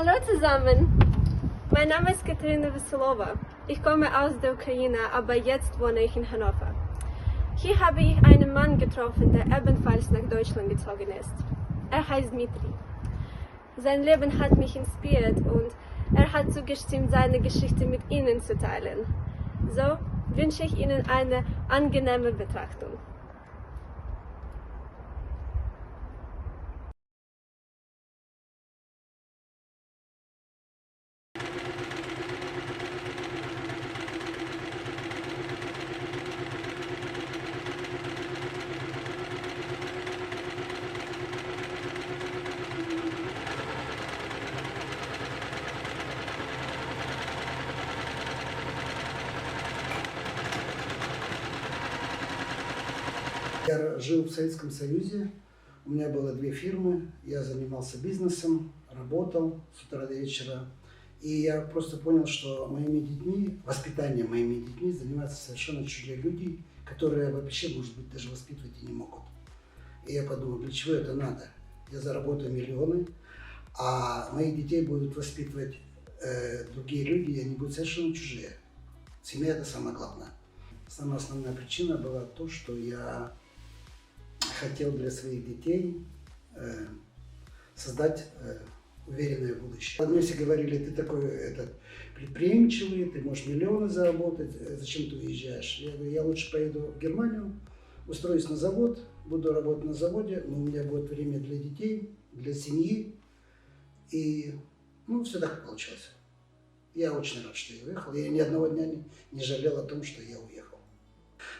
Hallo zusammen, mein Name ist Katerina Vеселова. Ich komme aus der Ukraine, aber jetzt wohne ich in Hannover. Hier habe ich einen Mann getroffen, der ebenfalls nach Deutschland gezogen ist. Er heißt Dmitri. Sein Leben hat mich inspiriert und er hat zugestimmt, seine Geschichte mit Ihnen zu teilen. So wünsche ich Ihnen eine angenehme Betrachtung. Я жил в Советском Союзе, у меня было 2 фирмы, я занимался бизнесом, работал с утра до вечера. И я просто понял, что моими детьми, воспитанием моими детьми занимаются совершенно чужие люди, которые вообще, может быть, даже воспитывать и не могут. И я подумал, для чего это надо? Я заработаю миллионы, а моих детей будут воспитывать другие люди, и они будут совершенно чужие. Семья – это самое главное. Самая основная причина была то, что я хотел для своих детей создать уверенное будущее. Мне все говорили, ты такой предприимчивый, ты можешь миллионы заработать, зачем ты уезжаешь? Я говорю, я лучше поеду в Германию, устроюсь на завод, буду работать на заводе, но у меня будет время для детей, для семьи. И все так получилось. Я очень рад, что я уехал. Я ни одного дня не жалел о том, что я уехал.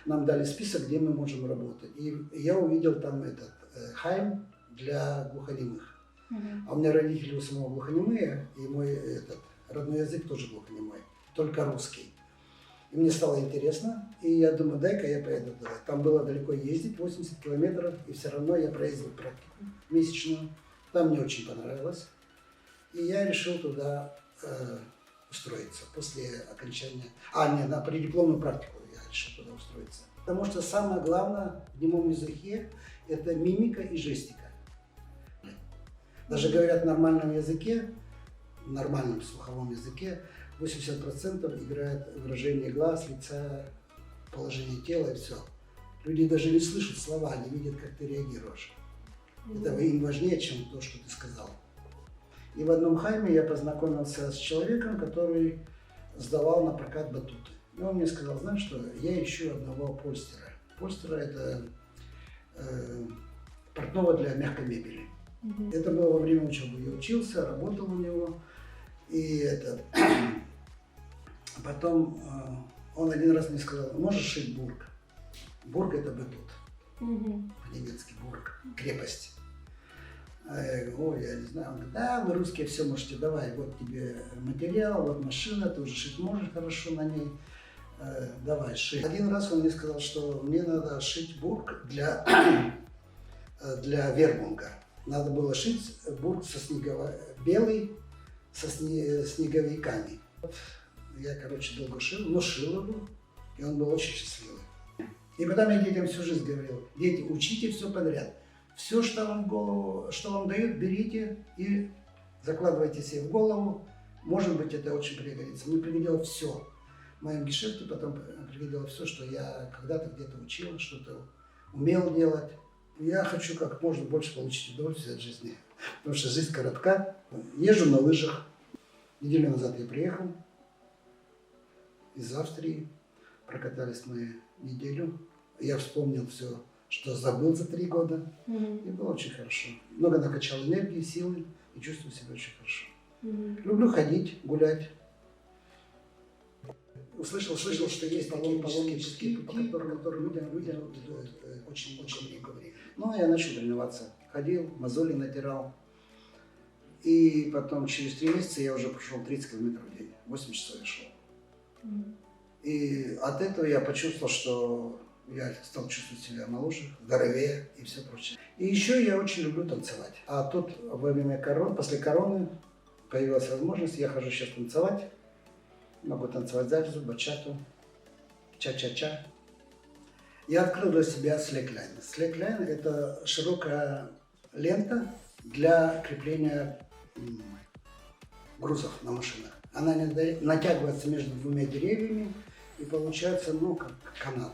Нам дали список, где мы можем работать. И я увидел там этот хайм для глухонемых. А у меня родители у самого глухонемые, и мой родной язык тоже глухонемой, только русский. И мне стало интересно, и я думаю, дай-ка я поеду туда. Там было далеко ездить, 80 километров, и все равно я проездил практику месячную. Там мне очень понравилось. И я решил туда устроиться после окончания, на преддипломную практику я решил туда устроиться. Потому что самое главное в немом языке – это мимика и жестика. Даже говорят в нормальном языке, в нормальном слуховом языке, 80% играет выражение глаз, лица, положение тела и все. Люди даже не слышат слова, они видят, как ты реагируешь. Это им важнее, чем то, что ты сказал. И в одном хайме я познакомился с человеком, который сдавал на прокат батуты. И он мне сказал, знаешь что, я ищу одного польстера. Польстера – это портного для мягкой мебели. Это было во время учебы. Я учился, работал у него. И потом он один раз мне сказал, можешь шить бург? Бург – это батут. По-немецки бург, крепость. Я говорю, ой, я не знаю. Он говорит, да, вы русские все можете, давай, вот тебе материал, вот машина, ты уже шить можешь хорошо на ней, давай, шить. Один раз он мне сказал, что мне надо шить бург для вербунга. Надо было шить бург белый со снеговиками. Я, долго шил, но шил его, и он был очень счастливый. И потом я детям всю жизнь говорил, дети, учите все подряд. Все, что вам дают, берите и закладывайте себе в голову. Может быть, это очень пригодится. Мне пригодилось все. В моем гешефте потом пригодилось все, что я когда-то где-то учил, что-то умел делать. Я хочу как можно больше получить удовольствие от жизни, потому что жизнь коротка. Езжу на лыжах. Неделю назад я приехал из Австрии. Прокатались мы неделю. Я вспомнил все, что забыл за 3 года. И было очень хорошо. Много накачал энергии, силы и чувствую себя очень хорошо. Люблю ходить, гулять. Услышал, что есть паломнические пути, по которым людям очень много времени. Ну, я начал тренироваться. Ходил, мозоли натирал. И потом через 3 месяца я уже прошел 30 километров в день. 8 часов я шел. И от этого я почувствовал, что я стал чувствовать себя моложе, здоровее и все прочее. И еще я очень люблю танцевать. А тут во время после короны появилась возможность, я хожу сейчас танцевать. Могу танцевать зальсу, бачату, ча-ча-ча. Я открыл для себя слэклайн. Слэклайн – это широкая лента для крепления грузов на машинах. Она натягивается между двумя деревьями и получается, ну, как канат.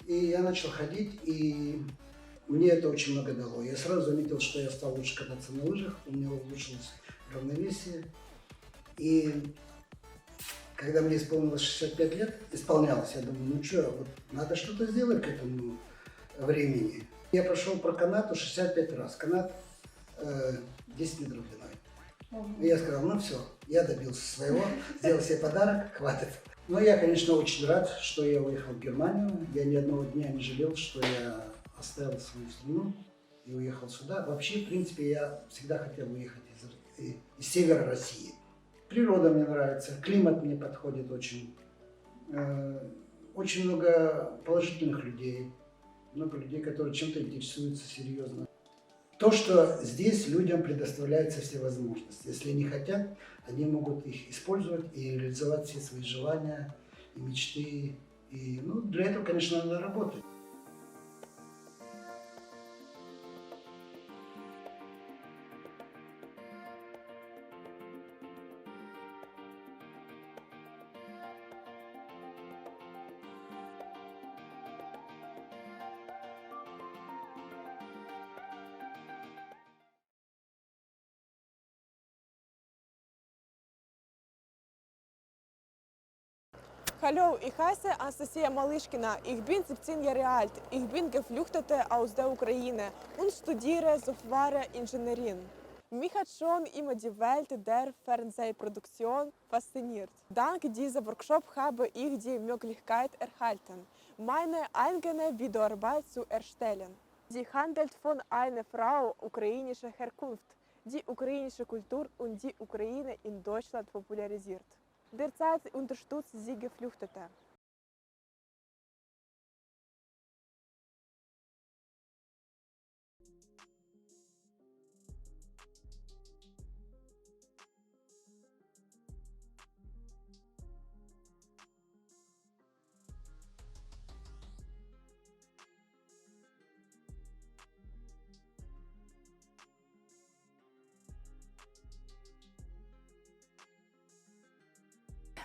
И я начал ходить, и мне это очень много дало. Я сразу заметил, что я стал лучше кататься на лыжах, у меня улучшилось равновесие. И когда мне исполнилось 65 лет, я думаю, ну что, вот надо что-то сделать к этому времени. Я прошел по канату 65 раз. Канат 10 метров длиной. И я сказал, ну все, я добился своего, сделал себе подарок, хватит. Но я, конечно, очень рад, что я уехал в Германию. Я ни одного дня не жалел, что я оставил свою страну и уехал сюда. Вообще, в принципе, я всегда хотел уехать из севера России. Природа мне нравится, климат мне подходит очень. Очень много положительных людей. Много людей, которые чем-то интересуются серьезно. То, что здесь людям предоставляются все возможности. Если они хотят, они могут их использовать и реализовать все свои желания и мечты. И, ну, для этого, конечно, надо работать. Hallo, ich heiße Anastasiya Malишкіна. Ich bin 17 Jahre alt. Ich bin Geflüchtete aus der Ukraine und studiere Softwareingenieure. Mich hat schon immer die Welt der Fernsehproduktion fasziniert. Dank diesem Workshop habe ich die Möglichkeit erhalten, meine eigene Videoarbeit zu erstellen. Sie handelt von einer Frau ukrainischer Herkunft, die ukrainische Kultur und die Ukraine in Deutschland popularisiert. Derzeit unterstützt sie Geflüchtete.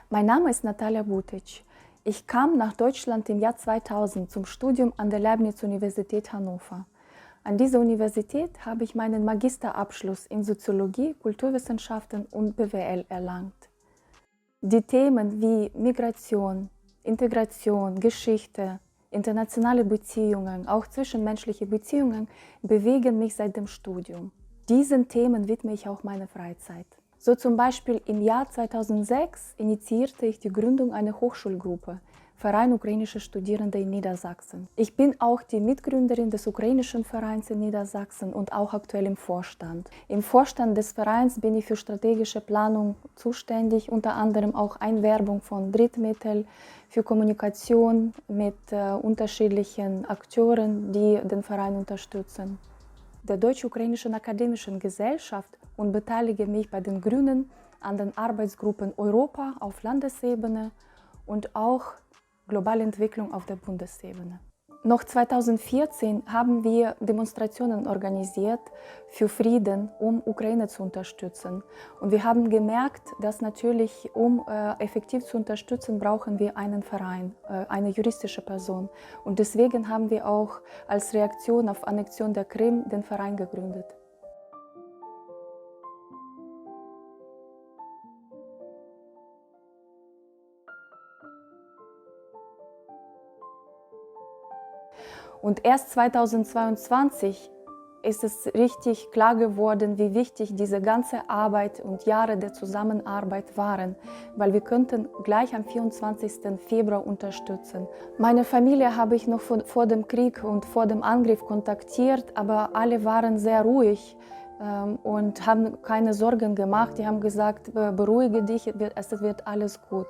Mein Name ist Natalia Butić. Ich kam nach Deutschland im Jahr 2000 zum Studium an der Leibniz-Universität Hannover. An dieser Universität habe ich meinen Magisterabschluss in Soziologie, Kulturwissenschaften und BWL erlangt. Die Themen wie Migration, Integration, Geschichte, internationale Beziehungen, auch zwischenmenschliche Beziehungen bewegen mich seit dem Studium. Diesen Themen widme ich auch meine Freizeit. So zum Beispiel im Jahr 2006 initiierte ich die Gründung einer Hochschulgruppe, Verein ukrainische Studierende in Niedersachsen. Ich bin auch die Mitgründerin des ukrainischen Vereins in Niedersachsen und auch aktuell im Vorstand. Im Vorstand des Vereins bin ich für strategische Planung zuständig, unter anderem auch Einwerbung von Drittmitteln für Kommunikation mit unterschiedlichen Akteuren, die den Verein unterstützen. Der Deutsch-Ukrainischen Akademischen Gesellschaft und beteilige mich bei den Grünen an den Arbeitsgruppen Europa auf Landesebene und auch globale Entwicklung auf der Bundesebene. Noch 2014 haben wir Demonstrationen organisiert für Frieden, um Ukraine zu unterstützen. Und wir haben gemerkt, dass natürlich, um effektiv zu unterstützen, brauchen wir einen Verein, eine juristische Person. Und deswegen haben wir auch als Reaktion auf Annexion der Krim den Verein gegründet. Und erst 2022 ist es richtig klar geworden, wie wichtig diese ganze Arbeit und Jahre der Zusammenarbeit waren, weil wir könnten gleich am 24. Februar unterstützen. Meine Familie habe ich noch vor dem Krieg und vor dem Angriff kontaktiert, aber alle waren sehr ruhig und haben keine Sorgen gemacht. Die haben gesagt, beruhige dich, es wird alles gut.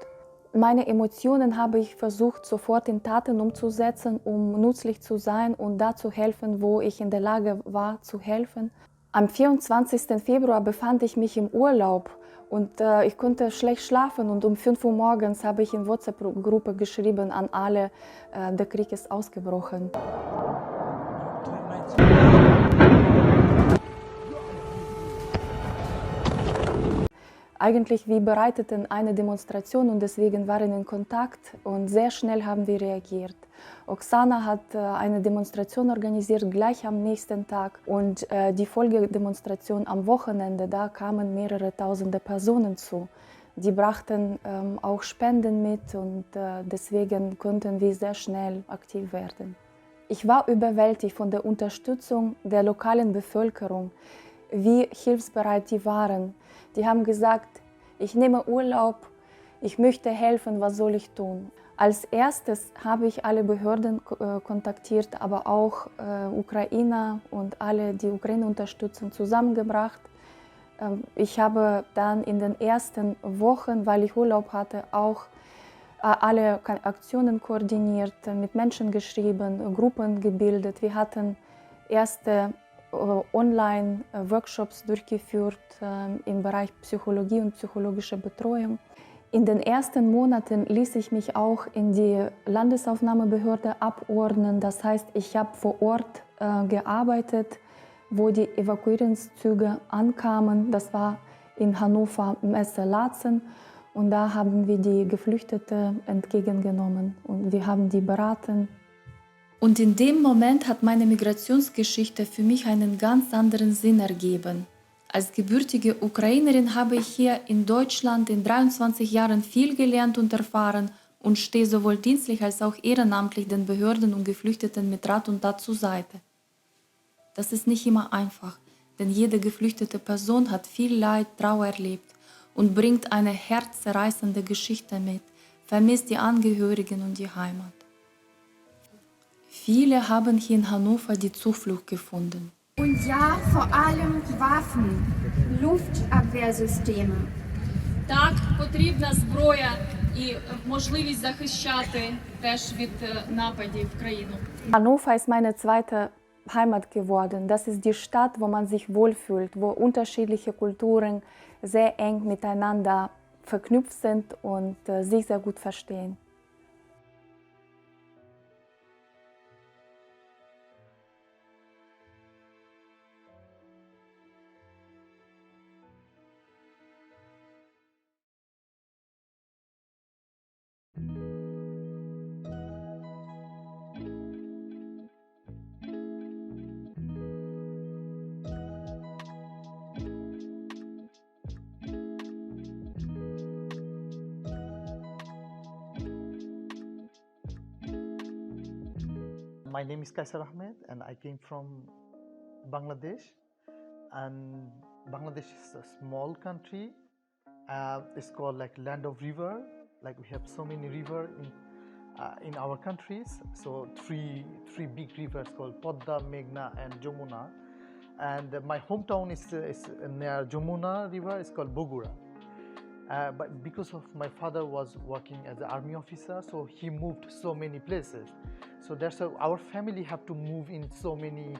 Meine Emotionen habe ich versucht, sofort in Taten umzusetzen, um nützlich zu sein und da zu helfen, wo ich in der Lage war, zu helfen. Am 24. Februar befand ich mich im Urlaub und ich konnte schlecht schlafen und um 5 Uhr morgens habe ich in WhatsApp-Gruppe geschrieben an alle, der Krieg ist ausgebrochen. Eigentlich, wir bereiteten eine Demonstration und deswegen waren in Kontakt und sehr schnell haben wir reagiert. Oksana hat eine Demonstration organisiert gleich am nächsten Tag und die Folgedemonstration am Wochenende, da kamen mehrere tausende Personen zu. Die brachten auch Spenden mit und deswegen konnten wir sehr schnell aktiv werden. Ich war überwältigt von der Unterstützung der lokalen Bevölkerung, wie hilfsbereit die waren. Die haben gesagt, ich nehme Urlaub, ich möchte helfen, was soll ich tun? Als erstes habe ich alle Behörden kontaktiert, aber auch Ukrainer und alle, die Ukraine unterstützen, zusammengebracht. Ich habe dann in den ersten Wochen, weil ich Urlaub hatte, auch alle Aktionen koordiniert, mit Menschen geschrieben, Gruppen gebildet. Wir hatten erste Online-Workshops durchgeführt im Bereich Psychologie und psychologische Betreuung. In den ersten Monaten ließ ich mich auch in die Landesaufnahmebehörde abordnen. Das heißt, ich habe vor Ort gearbeitet, wo die Evakuierungszüge ankamen. Das war in Hannover Messe-Laatzen und da haben wir die Geflüchteten entgegengenommen und wir haben die beraten. Und in dem Moment hat meine Migrationsgeschichte für mich einen ganz anderen Sinn ergeben. Als gebürtige Ukrainerin habe ich hier in Deutschland in 23 Jahren viel gelernt und erfahren und stehe sowohl dienstlich als auch ehrenamtlich den Behörden und Geflüchteten mit Rat und Tat zur Seite. Das ist nicht immer einfach, denn jede geflüchtete Person hat viel Leid, Trauer erlebt und bringt eine herzzerreißende Geschichte mit, vermisst die Angehörigen und die Heimat. Viele haben hier in Hannover die Zuflucht gefunden. Und ja, vor allem Waffen, Luftabwehrsysteme. Так, потрібна зброя і можливість захищати теж від нападів країну. Hannover ist meine zweite Heimat geworden. Das ist die Stadt, wo man sich wohlfühlt, wo unterschiedliche Kulturen sehr eng miteinander verknüpft sind und sich sehr gut verstehen. My name is Kaisar Ahmed and I came from Bangladesh. And Bangladesh is a small country. It's called like land of river. Like we have so many rivers in our countries. So three big rivers called Podda, Meghna, and Jamuna. And my hometown is near Jamuna river. It's called Bogura. But because of my father was working as an army officer, so he moved so many places. So that's how our family have to move in so many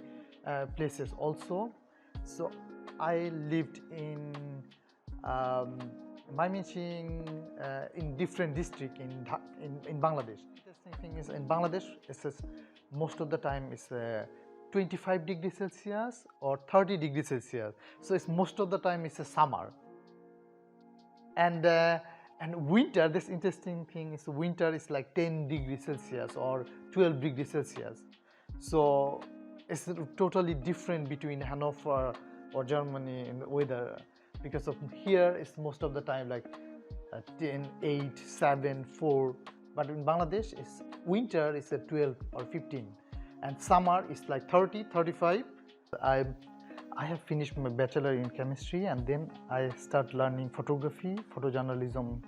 places also. So I lived in Mymensingh in different district in Bangladesh. Interesting thing is in Bangladesh, most of the time it's 25 degrees Celsius or 30 degrees Celsius. So it's most of the time it's a summer. And winter, this interesting thing is winter is like 10 degrees Celsius or 12 degrees Celsius. So it's totally different between Hannover or Germany in the weather, because of here it's most of the time like 10, 8, 7, 4. But in Bangladesh, it's winter is 12 or 15 and summer is like 30, 35. I have finished my bachelor in chemistry and then I start learning photography, photojournalism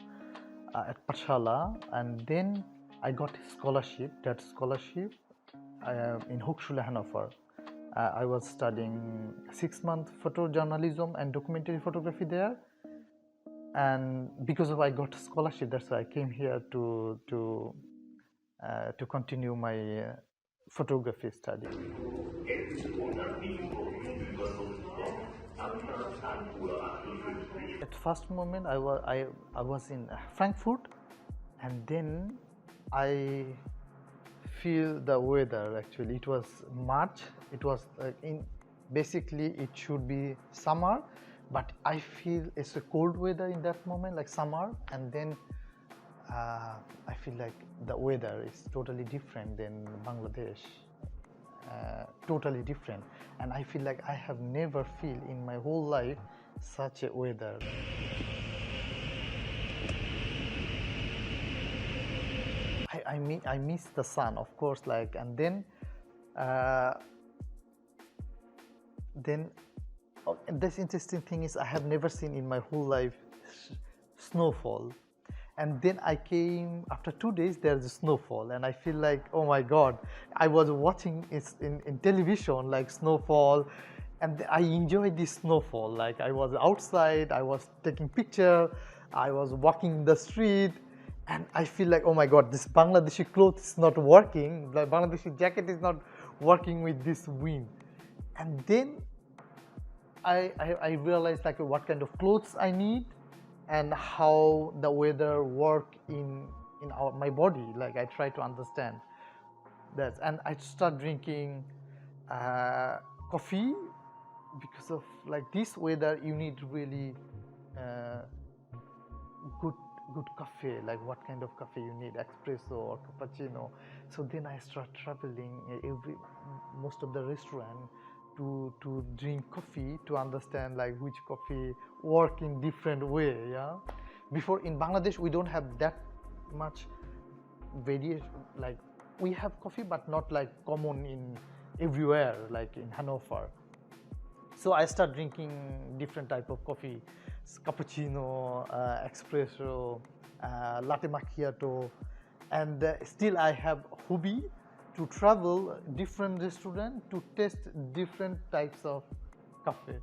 at Patshala, and then I got a scholarship, in Hochschule Hannover. I was studying 6 months photojournalism and documentary photography there, and because of I got a scholarship, that's why I came here to continue my photography study. At first moment, I was in Frankfurt, and then I feel the weather. Actually, it was March. It was basically it should be summer, but I feel it's a cold weather in that moment, like summer, and then I feel like the weather is totally different than Bangladesh, totally different, and I feel like I have never feel in my whole life such a weather. I miss the sun, of course, like, and then this interesting thing is I have never seen in my whole life snowfall, and then I came after 2 days. There's a snowfall, and I feel like, oh my God, I was watching it in television, like snowfall, and I enjoyed this snowfall. Like, I was outside, I was taking picture, I was walking in the street, and I feel like, oh my God, this Bangladeshi clothes is not working, the Bangladeshi jacket is not working with this wind. And then I realized like what kind of clothes I need and how the weather work in my body. Like, I try to understand that, and I start drinking coffee because of like this weather. You need really good coffee. Like, what kind of coffee you need, espresso or cappuccino. So then I start traveling most of the restaurant to drink coffee, to understand like which coffee work in different way. Yeah, before in Bangladesh we don't have that much variation. Like, we have coffee but not like common in everywhere like in Hannover. So I start drinking different type of coffee, cappuccino, espresso, latte macchiato, and still I have hobby to travel different restaurant to taste different types of coffee.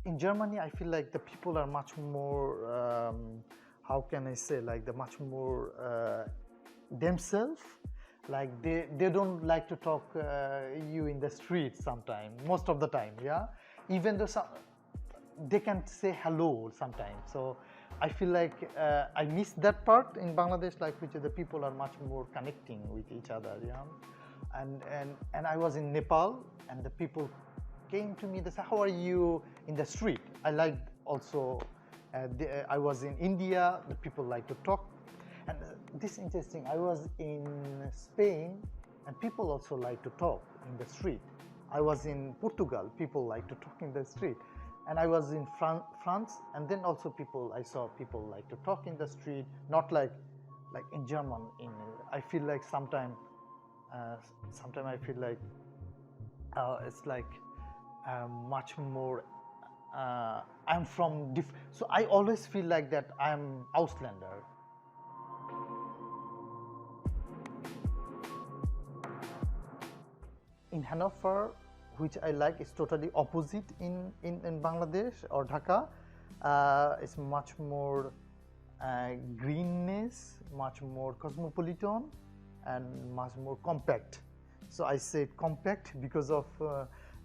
In Germany, I feel like the people are much more, how can I say, like they're much more themselves. Like, they don't like to talk you in the street sometimes, most of the time, yeah? Even though they can say hello sometimes. So I feel like I miss that part in Bangladesh, like, which the people are much more connecting with each other, yeah? And I was in Nepal, and the people came to me, they said, how are you in the street? I like also, I was in India, the people like to talk. And this is interesting, I was in Spain, and people also like to talk in the street. I was in Portugal, people like to talk in the street. And I was in France, and then also I saw people like to talk in the street, not like in German. I feel like sometimes I feel like it's like much more, I'm from so I always feel like that I'm Auslander. In Hannover, which I like, is totally opposite in Bangladesh or Dhaka. It's much more greenness, much more cosmopolitan, and much more compact. So I said compact because of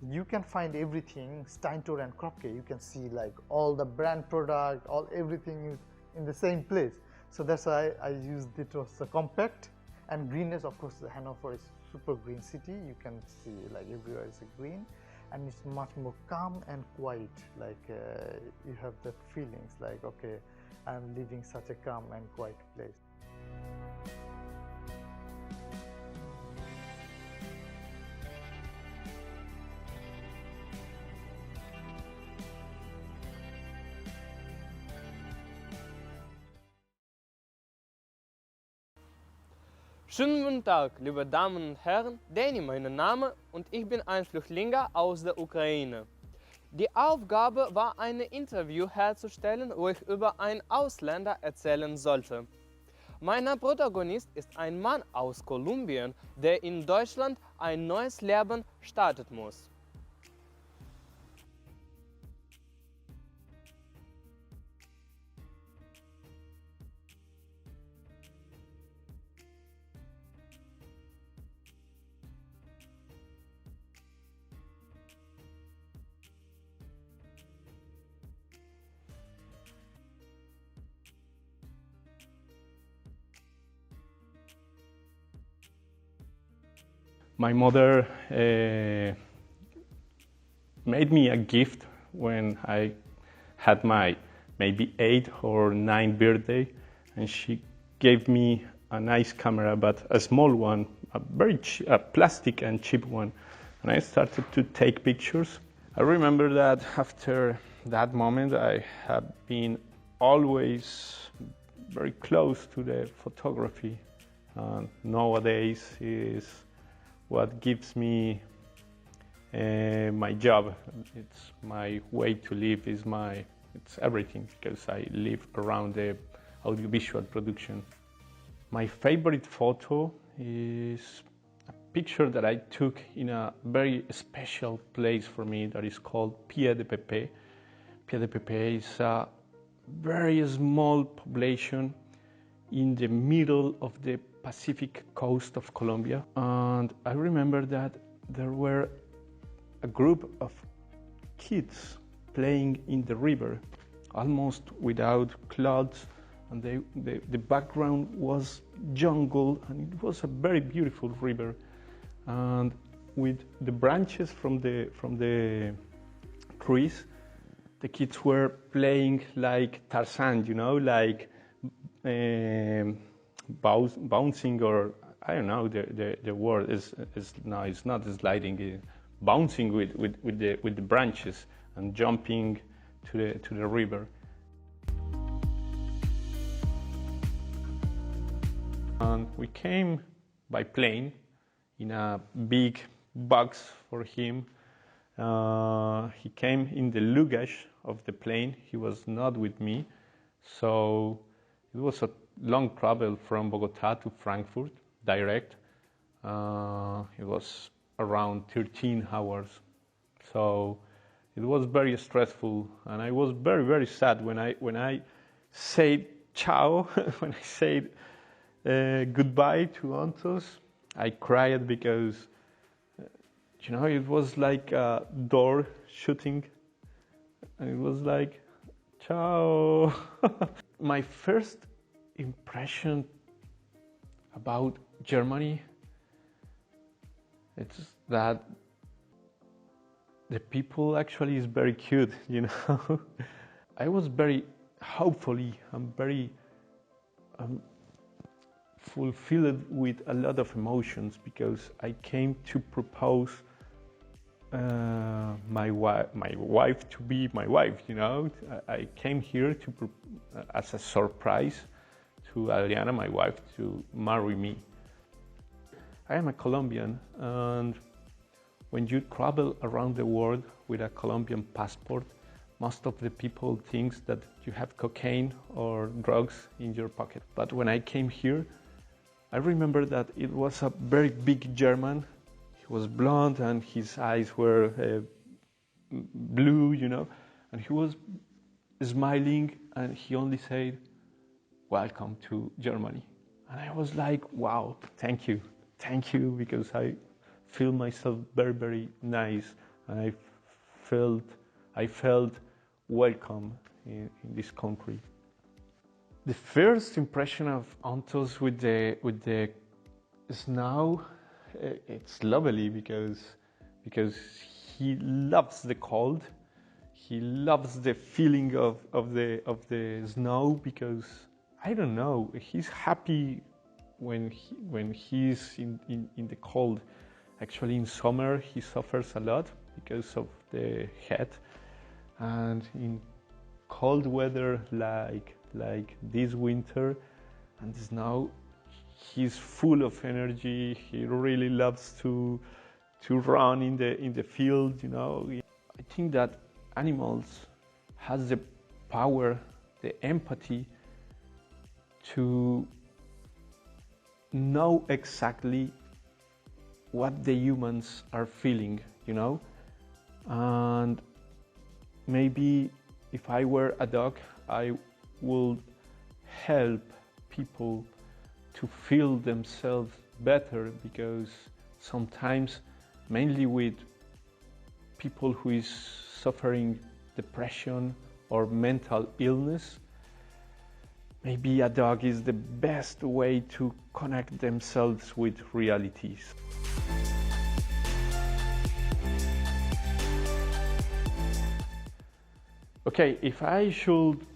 you can find everything, Steintor and Kropke. You can see like all the brand product, everything is in the same place. So that's why I used it as a compact. And greenness, of course, Hannover is super green city. You can see like everywhere is a green, and it's much more calm and quiet. Like you have the feelings like, okay, I'm living such a calm and quiet place. Schönen guten Tag, liebe Damen und Herren, Danny mein Name und ich bin ein Flüchtling aus der Ukraine. Die Aufgabe war, ein Interview herzustellen, wo ich über einen Ausländer erzählen sollte. Mein Protagonist ist ein Mann aus Kolumbien, der in Deutschland ein neues Leben starten muss. My mother made me a gift when I had my maybe 8th or 9th birthday, and she gave me a nice camera, but a small one, a plastic and cheap one. And I started to take pictures. I remember that after that moment I have been always very close to the photography. Nowadays is what gives me my job. It's my way to live, it's everything, because I live around the audiovisual production. My favorite photo is a picture that I took in a very special place for me that is called Pie de Pepe. Pie de Pepe is a very small population in the middle of the Pacific coast of Colombia. And I remember that there were a group of kids playing in the river, almost without clothes, and the background was jungle, and it was a very beautiful river. And with the branches from the trees, the kids were playing like Tarzan, you know, like bouncing, or I don't know the word is no, it's not sliding, bouncing with the branches and jumping to the river. And we came by plane in a big box for him. He came in the luggage of the plane. He was not with me, so it was a long travel from Bogota to Frankfurt direct. It was around 13 hours, so it was very stressful, and I was very, very sad when I said ciao, when I said goodbye to Antos. I cried because you know, it was like a door shutting, and it was like ciao. My first impression about Germany, it's that the people actually is very cute, you know. I was very hopefully, I'm very fulfilled with a lot of emotions, because I came to propose my wife to be my wife, you know. I came here as a surprise to Adriana, my wife, to marry me. I am a Colombian, and when you travel around the world with a Colombian passport, most of the people think that you have cocaine or drugs in your pocket. But when I came here, I remember that it was a very big German. He was blonde and his eyes were blue, you know, and he was smiling, and he only said, "Welcome to Germany." And I was like, wow, thank you, because I feel myself very, very nice, and I felt welcome in this country. The first impression of Antos with the snow, it's lovely because he loves the cold. He loves the feeling of the snow, because I don't know, he's happy when he's in the cold. Actually, in summer he suffers a lot because of the heat, and in cold weather like this winter and the snow, he's full of energy. He really loves to run in the field, you know. I think that animals has the power, the empathy to know exactly what the humans are feeling, you know. And maybe if I were a dog, I would help people to feel themselves better, because sometimes, mainly with people who is suffering depression or mental illness, maybe a dog is the best way to connect themselves with realities. Okay, if I should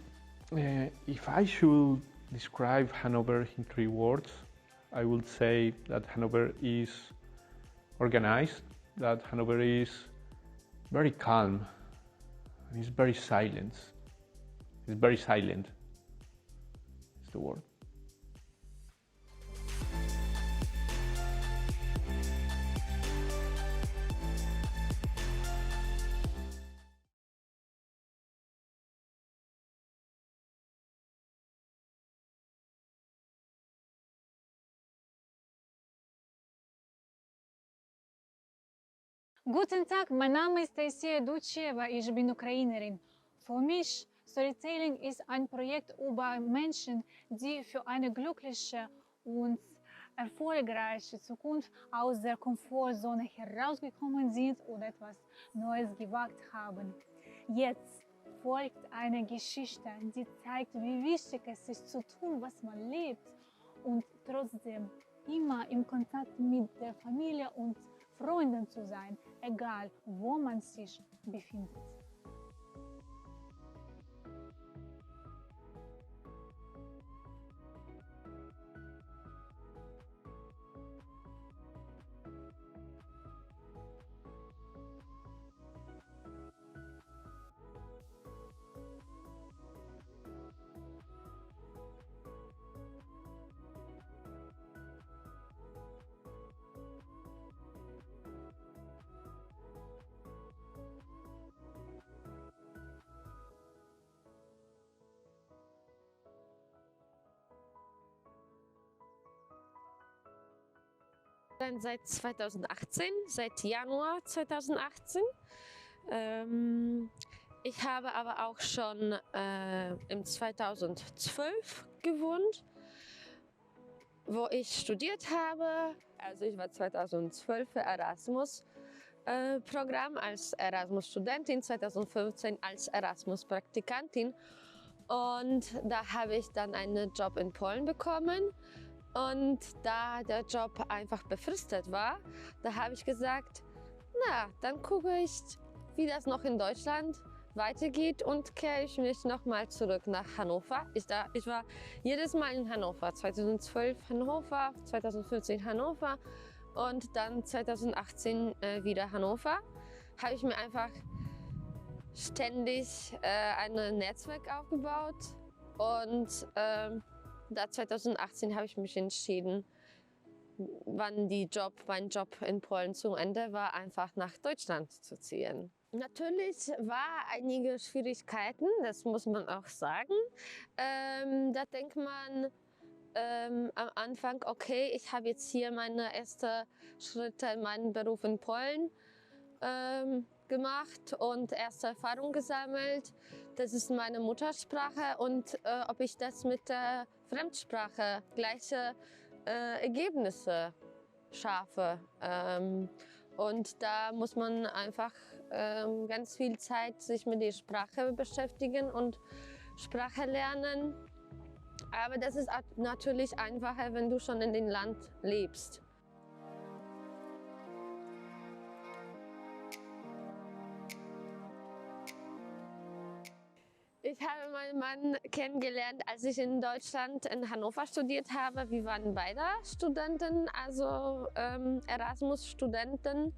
describe Hanover in 3 words, I would say that Hanover is organized, that Hanover is very calm, and it's very silent. It's very silent, is the word. Guten Tag, mein Name ist Taïsія Dучева, ich bin Ukrainerin. Für mich Storytelling ist ein Projekt über Menschen, die für eine glückliche und erfolgreiche Zukunft aus der Komfortzone herausgekommen sind und etwas Neues gewagt haben. Jetzt folgt eine Geschichte, die zeigt, wie wichtig es ist zu tun, was man lebt und trotzdem immer im Kontakt mit der Familie und Freunden zu sein, egal wo man sich befindet. Dann seit 2018, seit Januar 2018. Ich habe aber auch schon im 2012 gewohnt, wo ich studiert habe. Also ich war 2012 für Erasmus-Programm als Erasmus-Studentin, 2015 als Erasmus-Praktikantin. Und da habe ich dann einen Job in Polen bekommen. Und da der Job einfach befristet war, da habe ich gesagt, na, dann gucke ich, wie das noch in Deutschland weitergeht und kehre ich mich nochmal zurück nach Hannover. Ich war jedes Mal in Hannover, 2012 Hannover, 2015 Hannover und dann 2018 wieder Hannover. Habe ich mir einfach ständig ein Netzwerk aufgebaut und da 2018 habe ich mich entschieden, wann mein Job in Polen zu Ende war, einfach nach Deutschland zu ziehen. Natürlich war einige Schwierigkeiten, das muss man auch sagen. Da denkt man am Anfang, okay, ich habe jetzt hier meine ersten Schritte in meinem Beruf in Polen gemacht und erste Erfahrung gesammelt. Das ist meine Muttersprache und ob ich das mit der Fremdsprache gleiche Ergebnisse schaffe. Und da muss man einfach ganz viel Zeit sich mit der Sprache beschäftigen und Sprache lernen. Aber das ist natürlich einfacher, wenn du schon in dem Land lebst. Ich habe meinen Mann kennengelernt, als ich in Deutschland in Hannover studiert habe. Wir waren beide Studenten, also Erasmus-Studenten.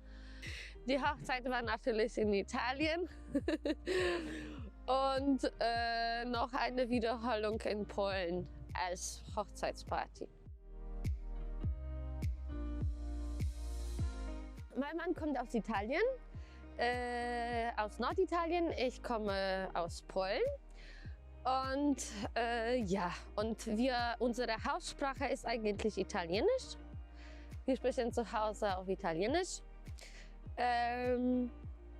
Die Hochzeit war natürlich in Italien und noch eine Wiederholung in Polen als Hochzeitsparty. Mein Mann kommt aus Italien. Aus Norditalien, ich komme aus Polen und ja, und unsere Haussprache ist eigentlich Italienisch. Wir sprechen zu Hause auf Italienisch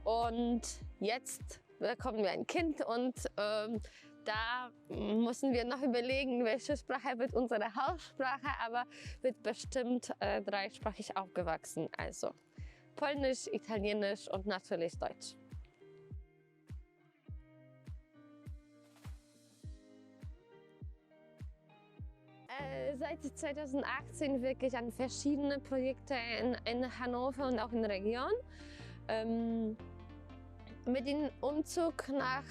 und jetzt bekommen wir ein Kind und da müssen wir noch überlegen, welche Sprache wird unsere Haussprache, aber wird bestimmt dreisprachig aufgewachsen, also Polnisch, Italienisch und natürlich Deutsch. Seit 2018 wirke ich an verschiedenen Projekten in Hannover und auch in der Region. Mit dem Umzug nach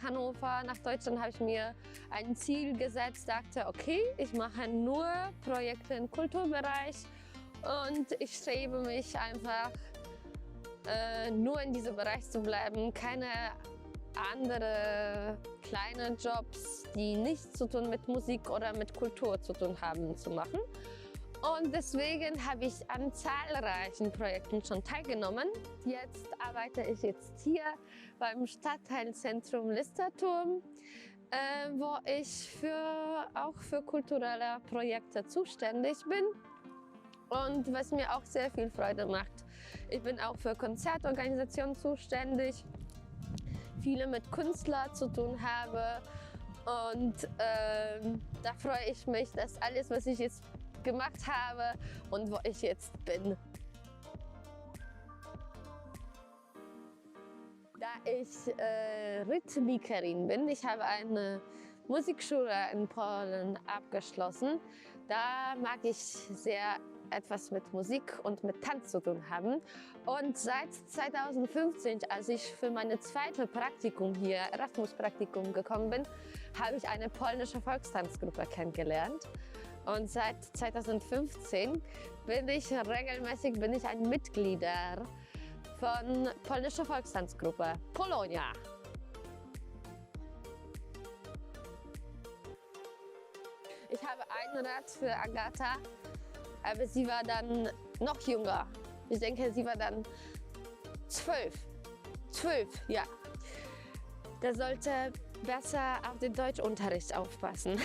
Hannover, nach Deutschland, habe ich mir ein Ziel gesetzt, dachte, okay, ich mache nur Projekte im Kulturbereich und ich strebe mich einfach nur in diesem Bereich zu bleiben, keine andere kleine Jobs, die nichts zu tun mit Musik oder mit Kultur zu tun haben, zu machen. Und deswegen habe ich an zahlreichen Projekten schon teilgenommen. Jetzt arbeite ich hier beim Stadtteilzentrum Listerturm, wo ich auch für kulturelle Projekte zuständig bin. Und was mir auch sehr viel Freude macht. Ich bin auch für Konzertorganisationen zuständig, viele mit Künstlern zu tun habe. Und da freue ich mich, dass alles, was ich jetzt gemacht habe und wo ich jetzt bin. Da ich Rhythmikerin bin, ich habe eine Musikschule in Polen abgeschlossen, da mag ich sehr etwas mit Musik und mit Tanz zu tun haben. Und seit 2015, als ich für meine zweite Praktikum hier, Erasmus-Praktikum gekommen bin, habe ich eine polnische Volkstanzgruppe kennengelernt. Und seit 2015 bin ich regelmäßig ein Mitglied von polnischer Volkstanzgruppe Polonia. Ich habe ein Rat für Agatha, aber sie war dann noch jünger. Ich denke, sie war dann 12. 12, ja. Da sollte besser auf den Deutschunterricht aufpassen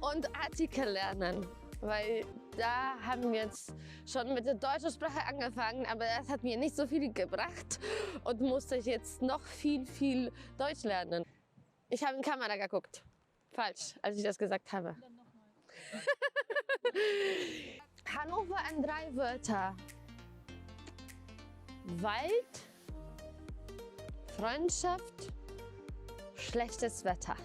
und Artikel lernen, weil da haben wir jetzt schon mit der deutschen Sprache angefangen, aber das hat mir nicht so viel gebracht und musste ich jetzt noch viel Deutsch lernen. Ich habe in die Kamera geguckt. Falsch, als ich das gesagt habe. Hannover in 3 Wörter. Wald, Freundschaft, schlechtes Wetter.